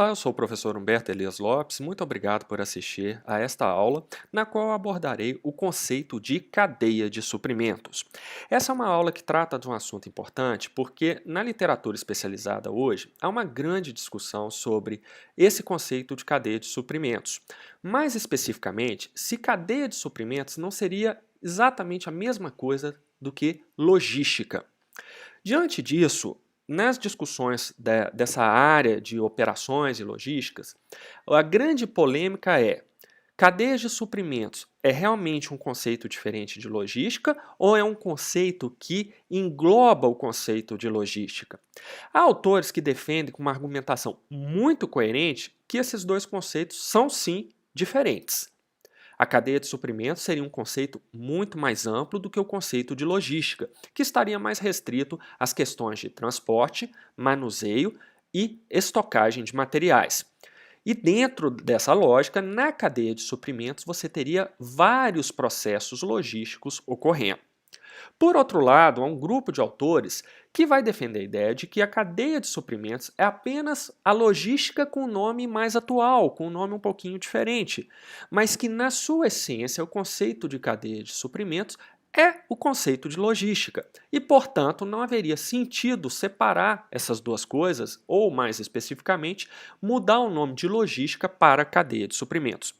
Olá, eu sou o professor Humberto Elias Lopes. Muito obrigado por assistir a esta aula, na qual abordarei o conceito de cadeia de suprimentos. Essa é uma aula que trata de um assunto importante porque, na literatura especializada hoje, há uma grande discussão sobre esse conceito de cadeia de suprimentos. Mais especificamente, se cadeia de suprimentos não seria exatamente a mesma coisa do que logística. Diante disso, nas discussões dessa área de operações e logísticas, a grande polêmica é: cadeias de suprimentos é realmente um conceito diferente de logística ou é um conceito que engloba o conceito de logística? Há autores que defendem com uma argumentação muito coerente que esses dois conceitos são sim diferentes. A cadeia de suprimentos seria um conceito muito mais amplo do que o conceito de logística, que estaria mais restrito às questões de transporte, manuseio e estocagem de materiais. E dentro dessa lógica, na cadeia de suprimentos, você teria vários processos logísticos ocorrendo. Por outro lado, há um grupo de autores que vai defender a ideia de que a cadeia de suprimentos é apenas a logística com um nome mais atual, com um nome um pouquinho diferente, mas que na sua essência o conceito de cadeia de suprimentos é o conceito de logística e, portanto, não haveria sentido separar essas duas coisas ou, mais especificamente, mudar o nome de logística para cadeia de suprimentos.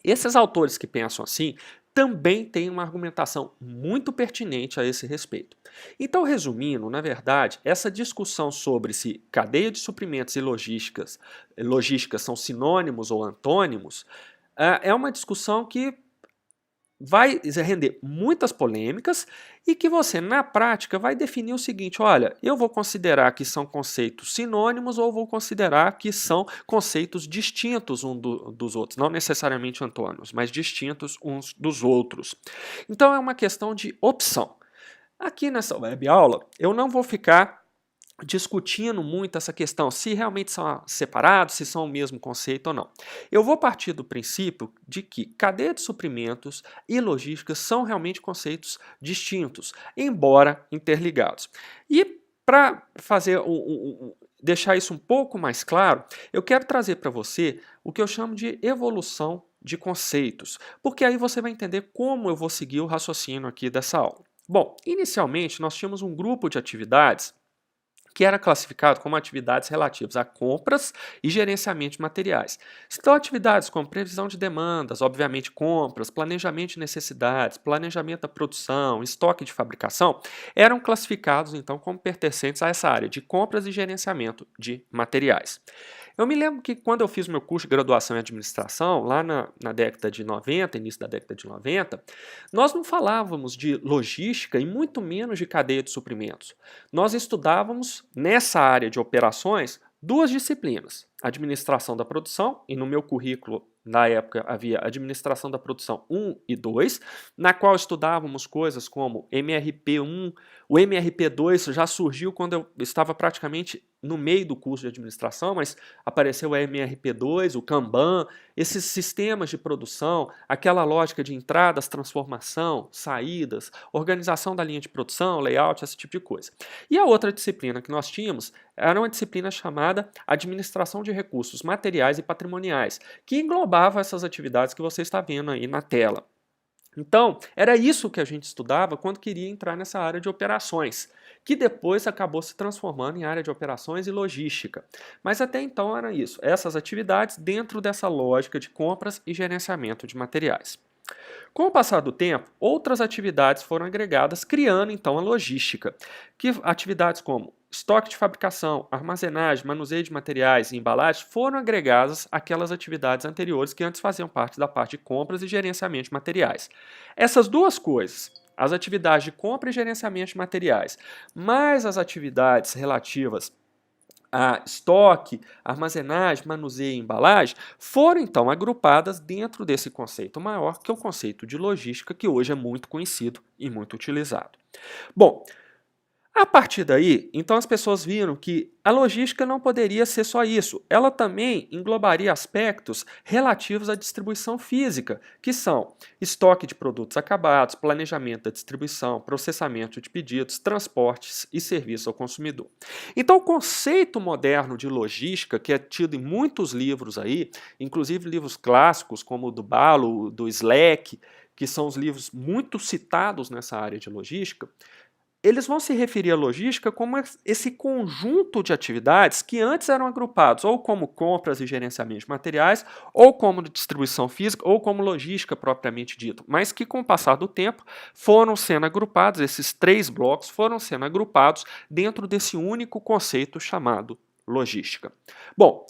Esses autores que pensam assim também têm uma argumentação muito pertinente a esse respeito. Então, resumindo, na verdade, essa discussão sobre se cadeia de suprimentos e logísticas são sinônimos ou antônimos, é uma discussão que vai render muitas polêmicas e que você, na prática, vai definir o seguinte: olha, eu vou considerar que são conceitos sinônimos ou vou considerar que são conceitos distintos dos outros, não necessariamente antônimos, mas distintos uns dos outros. Então é uma questão de opção. Aqui nessa web aula, eu não vou ficar discutindo muito essa questão, se realmente são separados, se são o mesmo conceito ou não. Eu vou partir do princípio de que cadeia de suprimentos e logística são realmente conceitos distintos, embora interligados. E para fazer deixar isso um pouco mais claro, eu quero trazer para você o que eu chamo de evolução de conceitos, porque aí você vai entender como eu vou seguir o raciocínio aqui dessa aula. Bom, inicialmente nós tínhamos um grupo de atividades que era classificado como atividades relativas a compras e gerenciamento de materiais. Então, atividades como previsão de demandas, obviamente compras, planejamento de necessidades, planejamento da produção, estoque de fabricação, eram classificados então como pertencentes a essa área de compras e gerenciamento de materiais. Eu me lembro que quando eu fiz meu curso de graduação em administração, lá na década de 90, início da década de 90, nós não falávamos de logística e muito menos de cadeia de suprimentos. Nós estudávamos, nessa área de operações, duas disciplinas: administração da produção, e no meu currículo, na época, havia administração da produção 1 e 2, na qual estudávamos coisas como MRP1, o MRP2 já surgiu quando eu estava praticamente no meio do curso de administração, mas apareceu o MRP2, o Kanban, esses sistemas de produção, aquela lógica de entradas, transformação, saídas, organização da linha de produção, layout, esse tipo de coisa. E a outra disciplina que nós tínhamos era uma disciplina chamada Administração de Recursos Materiais e Patrimoniais, que englobava essas atividades que você está vendo aí na tela. Então, era isso que a gente estudava quando queria entrar nessa área de operações, que depois acabou se transformando em área de operações e logística. Mas até então era isso, essas atividades dentro dessa lógica de compras e gerenciamento de materiais. Com o passar do tempo, outras atividades foram agregadas, criando então a logística, que atividades como estoque de fabricação, armazenagem, manuseio de materiais e embalagem foram agregadas àquelas atividades anteriores que antes faziam parte da parte de compras e gerenciamento de materiais. Essas duas coisas, as atividades de compra e gerenciamento de materiais, mais as atividades relativas a estoque, armazenagem, manuseio e embalagem, foram então agrupadas dentro desse conceito maior, que é o conceito de logística, que hoje é muito conhecido e muito utilizado. Bom, A partir daí, então as pessoas viram que a logística não poderia ser só isso. Ela também englobaria aspectos relativos à distribuição física, que são estoque de produtos acabados, planejamento da distribuição, processamento de pedidos, transportes e serviço ao consumidor. Então, o conceito moderno de logística, que é tido em muitos livros aí, inclusive livros clássicos como o do Balo, do Slack, que são os livros muito citados nessa área de logística, eles vão se referir à logística como esse conjunto de atividades que antes eram agrupados ou como compras e gerenciamento de materiais, ou como distribuição física, ou como logística propriamente dito, mas que com o passar do tempo foram sendo agrupados, esses três blocos foram sendo agrupados dentro desse único conceito chamado logística. Bom,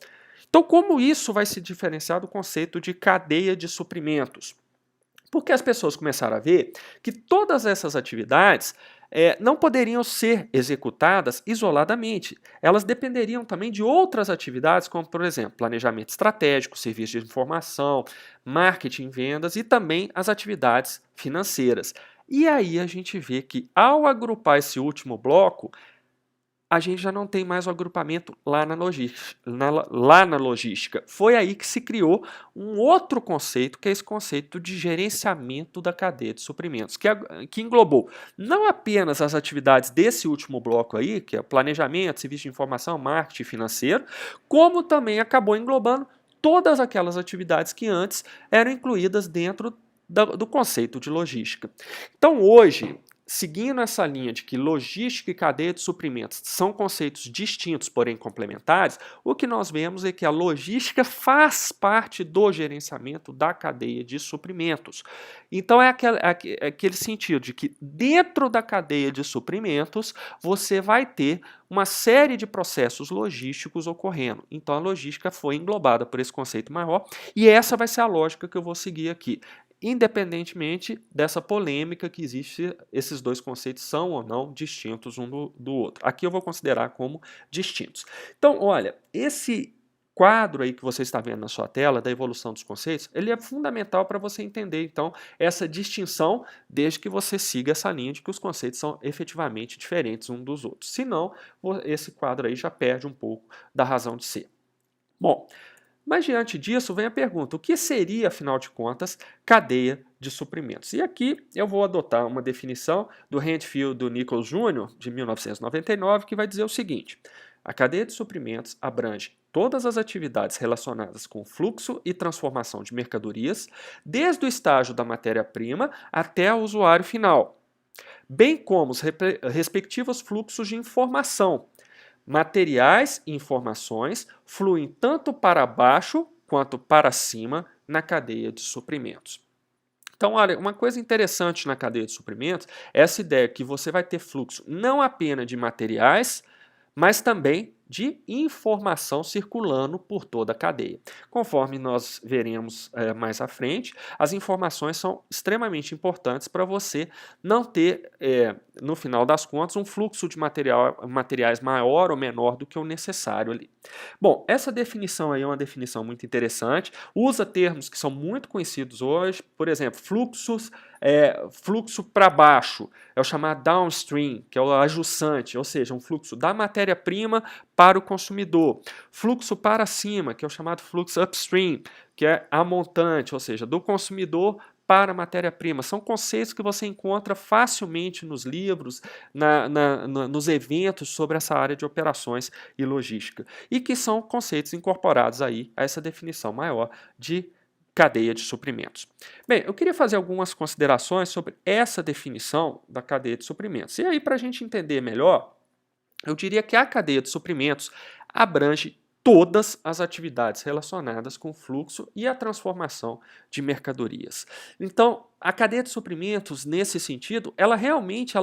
então como isso vai se diferenciar do conceito de cadeia de suprimentos? Porque as pessoas começaram a ver que todas essas atividades não poderiam ser executadas isoladamente. Elas dependeriam também de outras atividades, como, por exemplo, planejamento estratégico, serviço de informação, marketing, vendas e também as atividades financeiras. E aí a gente vê que, ao agrupar esse último bloco, a gente já não tem mais o agrupamento lá na logística. Foi aí que se criou um outro conceito, que é esse conceito de gerenciamento da cadeia de suprimentos, que englobou não apenas as atividades desse último bloco aí, que é planejamento, serviço de informação, marketing financeiro, como também acabou englobando todas aquelas atividades que antes eram incluídas dentro do conceito de logística. Então, hoje, seguindo essa linha de que logística e cadeia de suprimentos são conceitos distintos, porém complementares, o que nós vemos é que a logística faz parte do gerenciamento da cadeia de suprimentos. Então é aquele sentido de que dentro da cadeia de suprimentos você vai ter uma série de processos logísticos ocorrendo. Então a logística foi englobada por esse conceito maior e essa vai ser a lógica que eu vou seguir aqui. Independentemente dessa polêmica que existe, esses dois conceitos são ou não distintos um do outro. Aqui eu vou considerar como distintos. Então, olha, esse quadro aí que você está vendo na sua tela, da evolução dos conceitos, ele é fundamental para você entender, então, essa distinção, desde que você siga essa linha de que os conceitos são efetivamente diferentes um dos outros. Senão, esse quadro aí já perde um pouco da razão de ser. Bom, mas diante disso vem a pergunta, o que seria, afinal de contas, cadeia de suprimentos? E aqui eu vou adotar uma definição do Handfield do Nichols Jr., de 1999, que vai dizer o seguinte: a cadeia de suprimentos abrange todas as atividades relacionadas com fluxo e transformação de mercadorias, desde o estágio da matéria-prima até o usuário final, bem como os respectivos fluxos de informação. Materiais e informações fluem tanto para baixo quanto para cima na cadeia de suprimentos. Então, olha, uma coisa interessante na cadeia de suprimentos é essa ideia que você vai ter fluxo não apenas de materiais, mas também de informação circulando por toda a cadeia. Conforme nós veremos mais à frente, as informações são extremamente importantes para você não ter, no final das contas, um fluxo de materiais maior ou menor do que o necessário ali. Bom, essa definição aí é uma definição muito interessante, usa termos que são muito conhecidos hoje, por exemplo, fluxo para baixo, é o chamado downstream, que é o ajussante, ou seja, um fluxo da matéria-prima para o consumidor. Fluxo para cima, que é o chamado fluxo upstream, que é a montante, ou seja, do consumidor para a matéria-prima. São conceitos que você encontra facilmente nos livros, nos eventos sobre essa área de operações e logística, e que são conceitos incorporados aí a essa definição maior de cadeia de suprimentos. Bem, eu queria fazer algumas considerações sobre essa definição da cadeia de suprimentos. E aí, para a gente entender melhor, eu diria que a cadeia de suprimentos abrange todas as atividades relacionadas com o fluxo e a transformação de mercadorias. Então, a cadeia de suprimentos, nesse sentido, ela realmente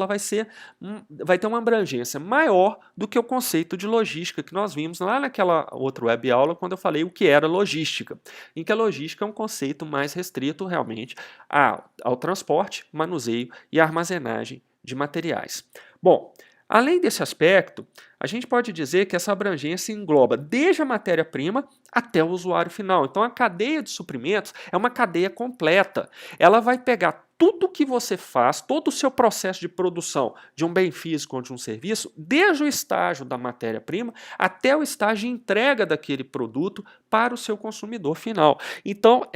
vai ter uma abrangência maior do que o conceito de logística que nós vimos lá naquela outra web aula, quando eu falei o que era logística, em que a logística é um conceito mais restrito realmente ao transporte, manuseio e armazenagem de materiais. Bom, além desse aspecto, a gente pode dizer que essa abrangência engloba desde a matéria-prima até o usuário final. Então, a cadeia de suprimentos é uma cadeia completa. Ela vai pegar tudo que você faz, todo o seu processo de produção de um bem físico ou de um serviço, desde o estágio da matéria-prima até o estágio de entrega daquele produto para o seu consumidor final. Então,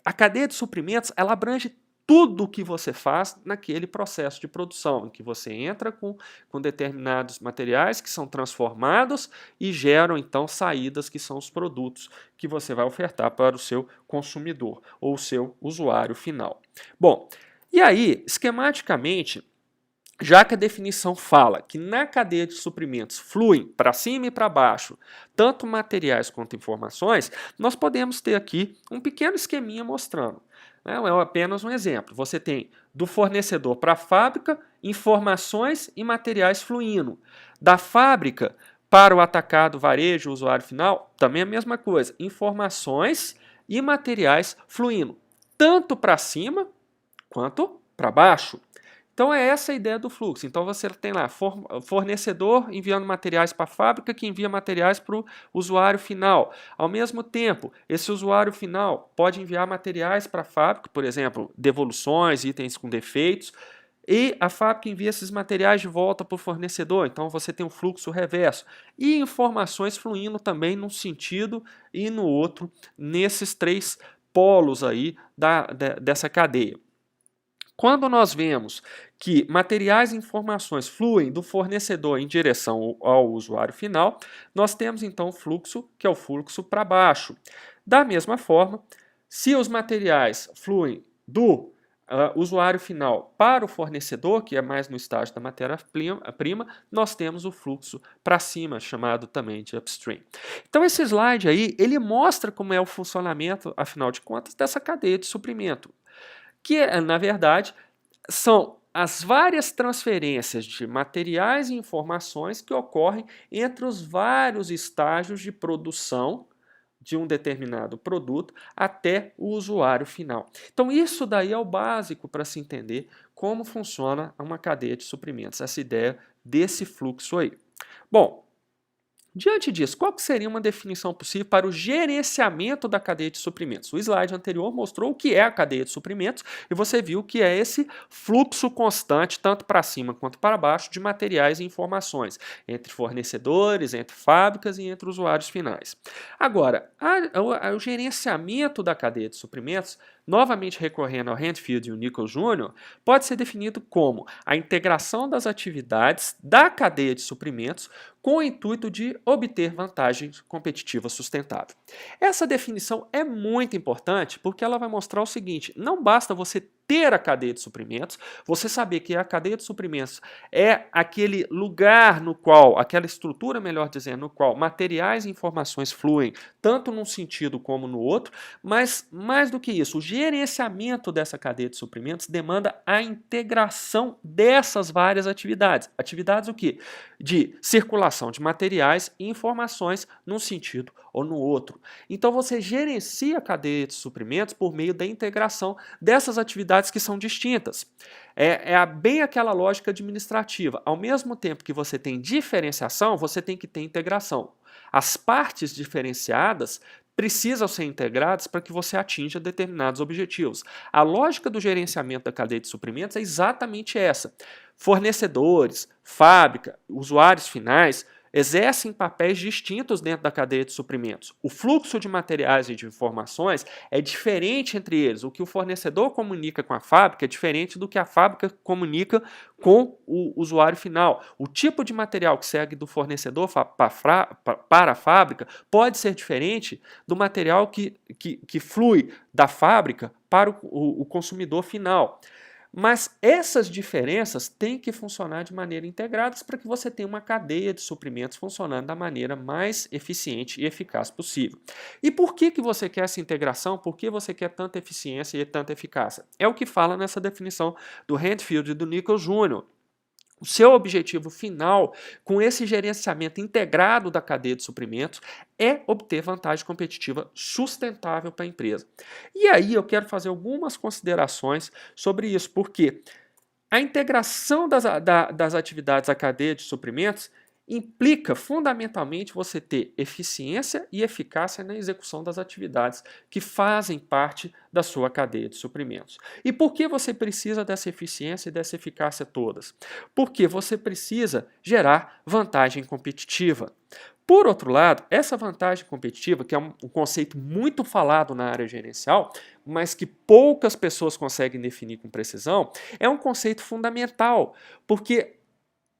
a cadeia de suprimentos, ela abrange tudo o que você faz naquele processo de produção, em que você entra com determinados materiais que são transformados e geram, então, saídas que são os produtos que você vai ofertar para o seu consumidor ou o seu usuário final. Bom, e aí, esquematicamente, já que a definição fala que na cadeia de suprimentos fluem para cima e para baixo tanto materiais quanto informações, nós podemos ter aqui um pequeno esqueminha mostrando. É apenas um exemplo. Você tem do fornecedor para a fábrica informações e materiais fluindo. Da fábrica para o atacado, varejo, o usuário final, também a mesma coisa. Informações e materiais fluindo, tanto para cima quanto para baixo. Então é essa a ideia do fluxo. Então você tem lá fornecedor enviando materiais para a fábrica que envia materiais para o usuário final. Ao mesmo tempo, esse usuário final pode enviar materiais para a fábrica, por exemplo, devoluções, itens com defeitos, e a fábrica envia esses materiais de volta para o fornecedor. Então você tem um fluxo reverso. E informações fluindo também num sentido e no outro, nesses três polos aí dessa cadeia. Quando nós vemos que materiais e informações fluem do fornecedor em direção ao usuário final, nós temos então o fluxo, que é o fluxo para baixo. Da mesma forma, se os materiais fluem do usuário final para o fornecedor, que é mais no estágio da matéria-prima, nós temos o fluxo para cima, chamado também de upstream. Então esse slide aí, ele mostra como é o funcionamento, afinal de contas, dessa cadeia de suprimento, que, na verdade, são as várias transferências de materiais e informações que ocorrem entre os vários estágios de produção de um determinado produto até o usuário final. Então, isso daí é o básico para se entender como funciona uma cadeia de suprimentos, essa ideia desse fluxo aí. Bom, diante disso, qual que seria uma definição possível para o gerenciamento da cadeia de suprimentos? O slide anterior mostrou o que é a cadeia de suprimentos e você viu que é esse fluxo constante, tanto para cima quanto para baixo, de materiais e informações entre fornecedores, entre fábricas e entre usuários finais. Agora, o gerenciamento da cadeia de suprimentos, novamente recorrendo ao Handfield e o Nichols Jr., pode ser definido como a integração das atividades da cadeia de suprimentos com o intuito de obter vantagem competitiva sustentável. Essa definição é muito importante porque ela vai mostrar o seguinte: não basta você ter a cadeia de suprimentos, você saber que a cadeia de suprimentos é aquele lugar no qual, aquela estrutura, melhor dizendo, no qual materiais e informações fluem, tanto num sentido como no outro, mas mais do que isso, o gerenciamento dessa cadeia de suprimentos demanda a integração dessas várias atividades. Atividades o quê? De circulação de materiais e informações num sentido ou no outro. Então você gerencia a cadeia de suprimentos por meio da integração dessas atividades que são distintas. É bem aquela lógica administrativa. Ao mesmo tempo que você tem diferenciação, você tem que ter integração. As partes diferenciadas precisam ser integradas para que você atinja determinados objetivos. A lógica do gerenciamento da cadeia de suprimentos é exatamente essa. Fornecedores, fábrica, usuários finais exercem papéis distintos dentro da cadeia de suprimentos. O fluxo de materiais e de informações é diferente entre eles. O que o fornecedor comunica com a fábrica é diferente do que a fábrica comunica com o usuário final. O tipo de material que segue do fornecedor para a fábrica pode ser diferente do material que flui da fábrica para o consumidor final. Mas essas diferenças têm que funcionar de maneira integrada para que você tenha uma cadeia de suprimentos funcionando da maneira mais eficiente e eficaz possível. E por que você quer essa integração? Por que você quer tanta eficiência e tanta eficácia? É o que fala nessa definição do Handfield e do Nichols Jr. O seu objetivo final com esse gerenciamento integrado da cadeia de suprimentos é obter vantagem competitiva sustentável para a empresa. E aí eu quero fazer algumas considerações sobre isso, porque a integração das atividades da cadeia de suprimentos implica fundamentalmente você ter eficiência e eficácia na execução das atividades que fazem parte da sua cadeia de suprimentos. E por que você precisa dessa eficiência e dessa eficácia todas? Porque você precisa gerar vantagem competitiva. Por outro lado, essa vantagem competitiva, que é um conceito muito falado na área gerencial, mas que poucas pessoas conseguem definir com precisão, é um conceito fundamental, porque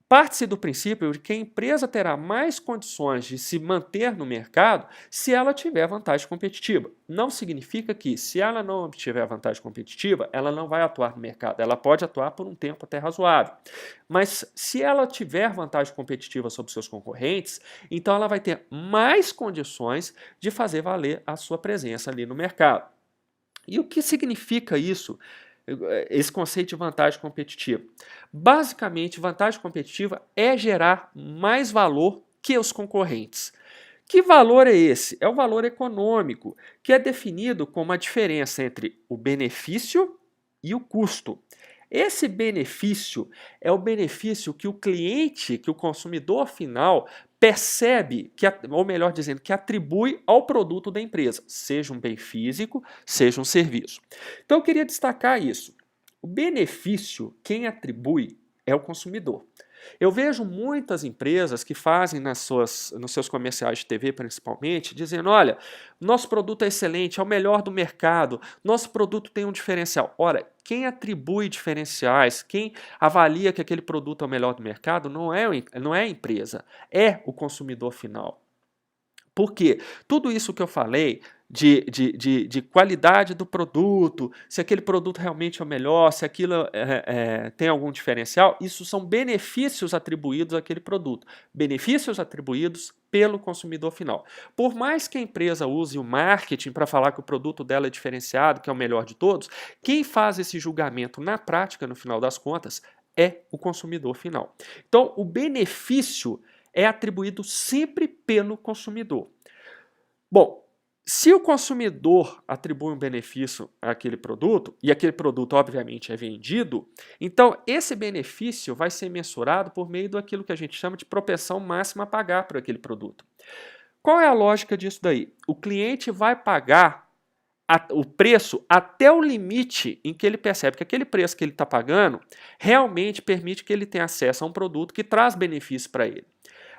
parte-se do princípio de que a empresa terá mais condições de se manter no mercado se ela tiver vantagem competitiva. Não significa que, se ela não obtiver vantagem competitiva, ela não vai atuar no mercado. Ela pode atuar por um tempo até razoável. Mas se ela tiver vantagem competitiva sobre seus concorrentes, então ela vai ter mais condições de fazer valer a sua presença ali no mercado. E o que significa isso? Esse conceito de vantagem competitiva. Basicamente, vantagem competitiva é gerar mais valor que os concorrentes. Que valor é esse? É o valor econômico, que é definido como a diferença entre o benefício e o custo. Esse benefício é o benefício que o cliente, que o consumidor final, percebe, ou melhor dizendo, que atribui ao produto da empresa, seja um bem físico, seja um serviço. Então eu queria destacar isso. O benefício, quem atribui é o consumidor. Eu vejo muitas empresas que fazem nos seus comerciais de TV, principalmente, dizendo: olha, nosso produto é excelente, é o melhor do mercado, nosso produto tem um diferencial. Ora, quem atribui diferenciais, quem avalia que aquele produto é o melhor do mercado, não é a empresa, é o consumidor final. Por quê? Tudo isso que eu falei de qualidade do produto, se aquele produto realmente é o melhor, se aquilo tem algum diferencial, isso são benefícios atribuídos àquele produto. Benefícios atribuídos pelo consumidor final. Por mais que a empresa use o marketing para falar que o produto dela é diferenciado, que é o melhor de todos, quem faz esse julgamento na prática, no final das contas, é o consumidor final. Então, o benefício é atribuído sempre pelo consumidor. Bom, se o consumidor atribui um benefício àquele produto, e aquele produto obviamente é vendido, então esse benefício vai ser mensurado por meio daquilo que a gente chama de propensão máxima a pagar por aquele produto. Qual é a lógica disso daí? O cliente vai pagar o preço até o limite em que ele percebe que aquele preço que ele está pagando realmente permite que ele tenha acesso a um produto que traz benefício para ele.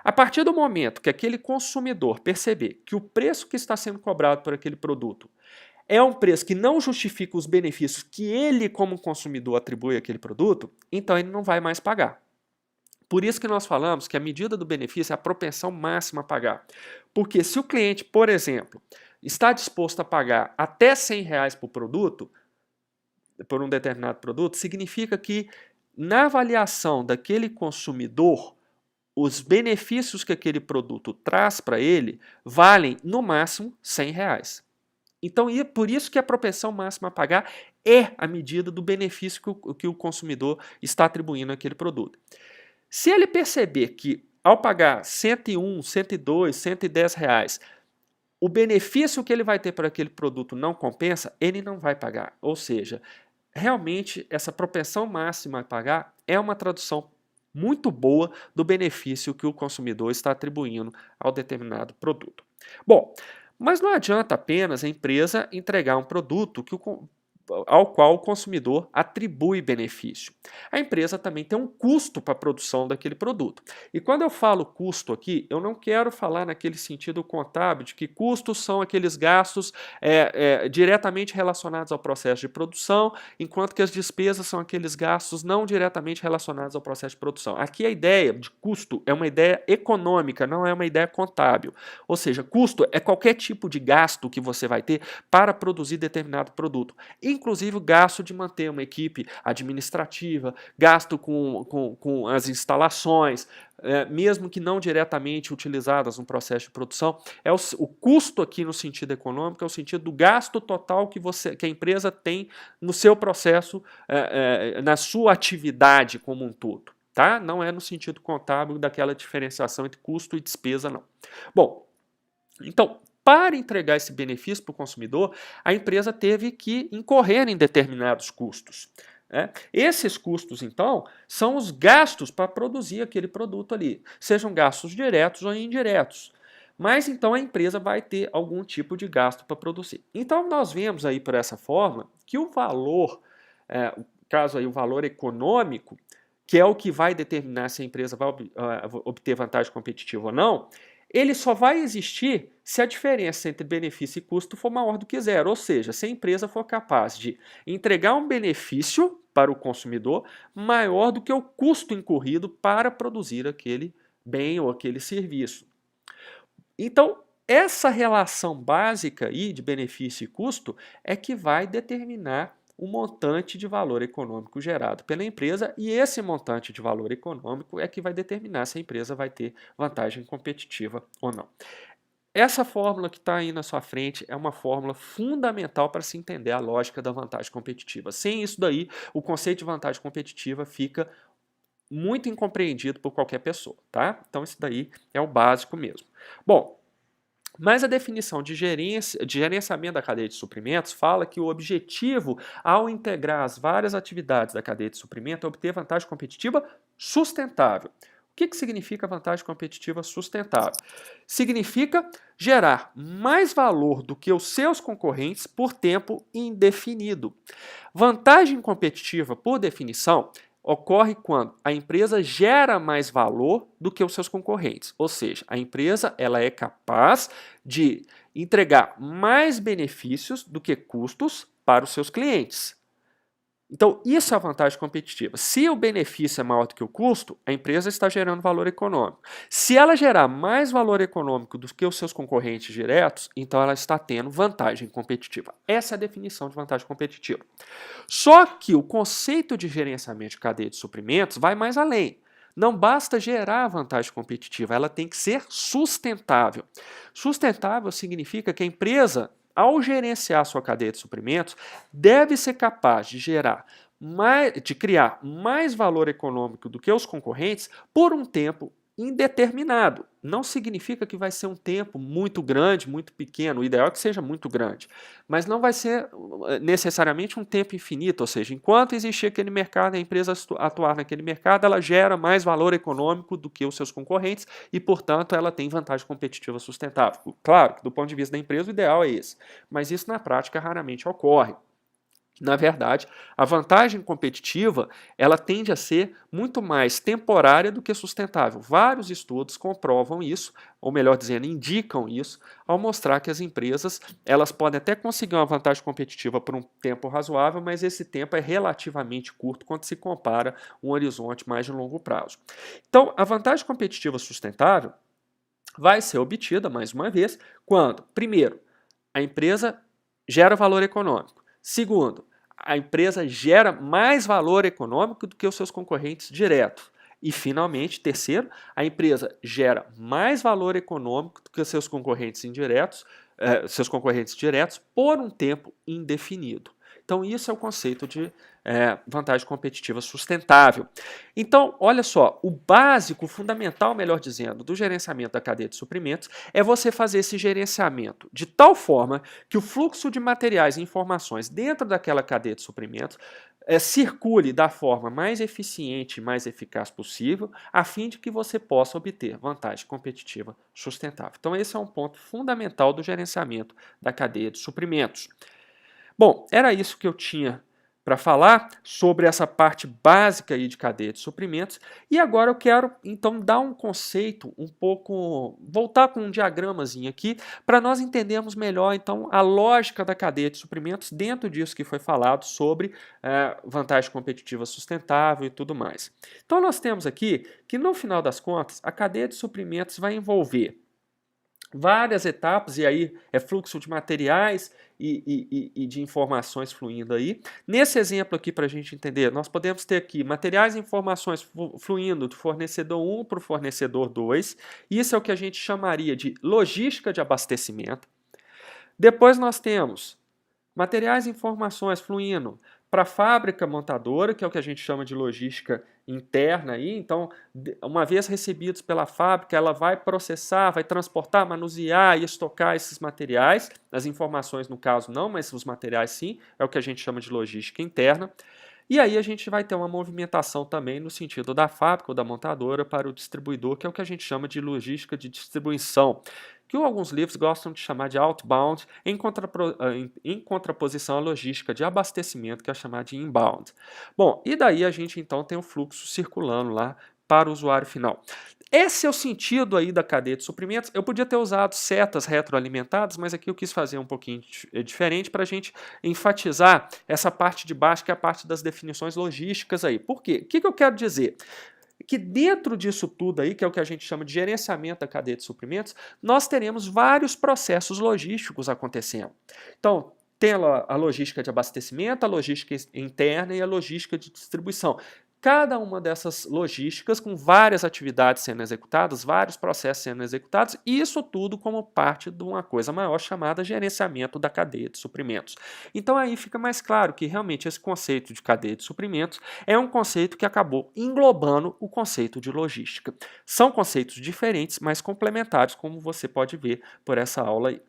A partir do momento que aquele consumidor perceber que o preço que está sendo cobrado por aquele produto é um preço que não justifica os benefícios que ele, como consumidor, atribui àquele produto, então ele não vai mais pagar. Por isso que nós falamos que a medida do benefício é a propensão máxima a pagar. Porque se o cliente, por exemplo, está disposto a pagar até R$100 por produto, por um determinado produto, significa que na avaliação daquele consumidor, os benefícios que aquele produto traz para ele valem, no máximo, R$100. Então, por isso que a propensão máxima a pagar é a medida do benefício que o consumidor está atribuindo àquele produto. Se ele perceber que, ao pagar 101, 102, R$110, o benefício que ele vai ter para aquele produto não compensa, ele não vai pagar. Ou seja, realmente, essa propensão máxima a pagar é uma tradução muito boa do benefício que o consumidor está atribuindo ao determinado produto. Bom, mas não adianta apenas a empresa entregar um produto ao qual o consumidor atribui benefício. A empresa também tem um custo para a produção daquele produto. E quando eu falo custo aqui, eu não quero falar naquele sentido contábil de que custos são aqueles gastos diretamente relacionados ao processo de produção, enquanto que as despesas são aqueles gastos não diretamente relacionados ao processo de produção. Aqui a ideia de custo é uma ideia econômica, não é uma ideia contábil. Ou seja, custo é qualquer tipo de gasto que você vai ter para produzir determinado produto. Inclusive o gasto de manter uma equipe administrativa, gasto com as instalações, mesmo que não diretamente utilizadas no processo de produção. O custo aqui no sentido econômico é o sentido do gasto total que a empresa tem no seu processo, na sua atividade como um todo. Tá? Não é no sentido contábil daquela diferenciação entre custo e despesa, não. Bom, então, para entregar esse benefício para o consumidor, a empresa teve que incorrer em determinados custos. né? Esses custos, então, são os gastos para produzir aquele produto ali, sejam gastos diretos ou indiretos. Mas então a empresa vai ter algum tipo de gasto para produzir. Então nós vemos aí por essa forma que o valor, no caso aí o valor econômico, que é o que vai determinar se a empresa vai obter vantagem competitiva ou não, ele só vai existir se a diferença entre benefício e custo for maior do que zero, ou seja, se a empresa for capaz de entregar um benefício para o consumidor maior do que o custo incorrido para produzir aquele bem ou aquele serviço. Então, essa relação básica aí de benefício e custo é que vai determinar o montante de valor econômico gerado pela empresa, e esse montante de valor econômico é que vai determinar se a empresa vai ter vantagem competitiva ou não. Essa fórmula que está aí na sua frente é uma fórmula fundamental para se entender a lógica da vantagem competitiva. Sem isso daí, o conceito de vantagem competitiva fica muito incompreendido por qualquer pessoa, tá? Então isso daí é o básico mesmo. Bom, mas a definição de gerenciamento da cadeia de suprimentos fala que o objetivo, ao integrar as várias atividades da cadeia de suprimento, é obter vantagem competitiva sustentável. O que significa vantagem competitiva sustentável? Significa gerar mais valor do que os seus concorrentes por tempo indefinido. Vantagem competitiva, por definição, ocorre quando a empresa gera mais valor do que os seus concorrentes. Ou seja, a empresa ela é capaz de entregar mais benefícios do que custos para os seus clientes. Então, isso é a vantagem competitiva. Se o benefício é maior do que o custo, a empresa está gerando valor econômico. Se ela gerar mais valor econômico do que os seus concorrentes diretos, então ela está tendo vantagem competitiva. Essa é a definição de vantagem competitiva. Só que o conceito de gerenciamento de cadeia de suprimentos vai mais além. Não basta gerar vantagem competitiva, ela tem que ser sustentável. Sustentável significa que a empresa, ao gerenciar sua cadeia de suprimentos, deve ser capaz de criar mais valor econômico do que os concorrentes por um tempo indeterminado. Não significa que vai ser um tempo muito grande, muito pequeno. O ideal é que seja muito grande, mas não vai ser necessariamente um tempo infinito. Ou seja, enquanto existir aquele mercado, a empresa atuar naquele mercado, ela gera mais valor econômico do que os seus concorrentes e, portanto, ela tem vantagem competitiva sustentável. Claro que do ponto de vista da empresa, o ideal é esse, mas isso na prática raramente ocorre. Na verdade, a vantagem competitiva ela tende a ser muito mais temporária do que sustentável. Vários estudos comprovam isso, ou melhor dizendo, indicam isso, ao mostrar que as empresas elas podem até conseguir uma vantagem competitiva por um tempo razoável, mas esse tempo é relativamente curto quando se compara um horizonte mais de longo prazo. Então, a vantagem competitiva sustentável vai ser obtida, mais uma vez, quando, primeiro, a empresa gera valor econômico. Segundo, a empresa gera mais valor econômico do que os seus concorrentes diretos. E, finalmente, terceiro, a empresa gera mais valor econômico do que os seus concorrentes diretos por um tempo indefinido. Então, isso é o conceito de vantagem competitiva sustentável. Então, olha só, o básico, o fundamental, melhor dizendo, do gerenciamento da cadeia de suprimentos é você fazer esse gerenciamento de tal forma que o fluxo de materiais e informações dentro daquela cadeia de suprimentos circule da forma mais eficiente e mais eficaz possível, a fim de que você possa obter vantagem competitiva sustentável. Então, esse é um ponto fundamental do gerenciamento da cadeia de suprimentos. Bom, era isso que eu tinha para falar sobre essa parte básica aí de cadeia de suprimentos. E agora eu quero então dar um conceito um pouco, voltar com um diagramazinho aqui para nós entendermos melhor então a lógica da cadeia de suprimentos dentro disso que foi falado sobre vantagem competitiva sustentável e tudo mais. Então nós temos aqui que no final das contas a cadeia de suprimentos vai envolver várias etapas, e aí é fluxo de materiais e de informações fluindo aí. Nesse exemplo aqui, para a gente entender, nós podemos ter aqui materiais e informações fluindo do fornecedor 1 para o fornecedor 2. Isso é o que a gente chamaria de logística de abastecimento. Depois nós temos materiais e informações fluindo para a fábrica montadora, que é o que a gente chama de logística interna aí. Então, uma vez recebidos pela fábrica, ela vai processar, vai transportar, manusear e estocar esses materiais. As informações, no caso, não, mas os materiais sim, é o que a gente chama de logística interna. E aí a gente vai ter uma movimentação também no sentido da fábrica ou da montadora para o distribuidor, que é o que a gente chama de logística de distribuição, que alguns livros gostam de chamar de outbound, em contraposição à logística de abastecimento, que é chamada de inbound. Bom, e daí a gente então tem o fluxo circulando lá para o usuário final. Esse é o sentido aí da cadeia de suprimentos. Eu podia ter usado setas retroalimentadas, mas aqui eu quis fazer um pouquinho diferente para a gente enfatizar essa parte de baixo, que é a parte das definições logísticas aí. Por quê? O que eu quero dizer? Que dentro disso tudo aí, que é o que a gente chama de gerenciamento da cadeia de suprimentos, nós teremos vários processos logísticos acontecendo. Então, tem a logística de abastecimento, a logística interna e a logística de distribuição. Cada uma dessas logísticas com várias atividades sendo executadas, vários processos sendo executados, e isso tudo como parte de uma coisa maior chamada gerenciamento da cadeia de suprimentos. Então aí fica mais claro que realmente esse conceito de cadeia de suprimentos é um conceito que acabou englobando o conceito de logística. São conceitos diferentes, mas complementares, como você pode ver por essa aula aí.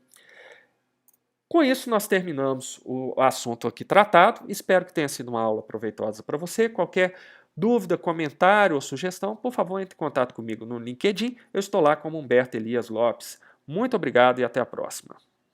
Com isso, nós terminamos o assunto aqui tratado. Espero que tenha sido uma aula proveitosa para você. Qualquer dúvida, comentário ou sugestão, por favor, entre em contato comigo no LinkedIn. Eu estou lá como Humberto Elias Lopes. Muito obrigado e até a próxima.